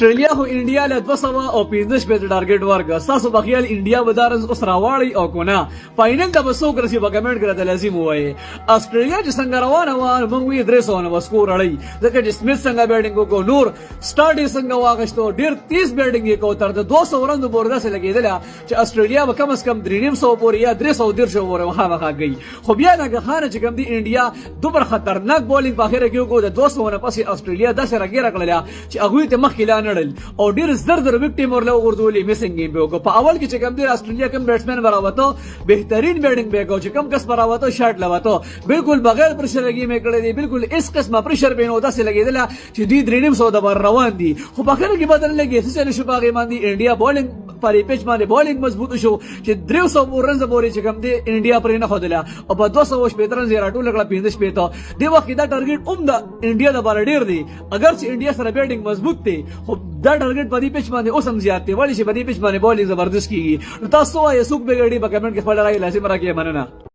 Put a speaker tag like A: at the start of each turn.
A: استرالیا خو انډیا له 200 او 15 په ټارګټ ورګ تاسو بخیال انډیا ودارز اوس راوړی او کو نه فاینل د بسو کرسي په کمنټ کړه لازم وای استرالیا چې څنګه روانه و موږ وی درې سو نه وسکور اړی ځکه چې سمیت څنګه بیټینګ کو نور سټارټ څنګه واغشتو ډیر 30 بیټینګ کو تر د 200 رن بوردا سره لګیدل چې استرالیا به کم از کم 300 پورې یا 300 درشه پورې مخامخ گئی خو بیا نه غخانه چې کوم دی انډیا دوبر خطرناک بولینګ په اخر کې کو د 200 نه پسې استرالیا د سره غیر کړل چې هغه ته مخ کلا نړل او ډیر زر وکټ مورله ورزولې میسنګ گیم به په اول کې چې کوم دی استرالیا کوم بیټسمن براوته بهترین بیټینګ به کو چې کوم کس براوته شاټ لواته بالکل بغیر پرشر گیم کړی دی بالکل اس قسمه پرشر به نو داسې لګیدل چې دی 300 د بر روان دي خو په اخر کې بدل لګي څه چل شو باغې باندې انډیا بولینګ پرې پیچ باندې بولینګ مضبوط شو چې 300 رنز پورې چې کوم دی انډیا پرې نه خدله او په 200 شپږ رن زیرا ټول کړه 15 شپږ دی وخت دا ټارګټ د انډیا د بار ډیر دی اگر چې انډیا سره بیټینګ مضبوط دی خو دا ټارګټ په دې پیچ باندې اوسم زیات دی ولی چې په دې پیچ باندې بولینګ زبردست کیږي تاسو یې سوق به ګړي په کمنټ کې خپل راي لازم راکې مننه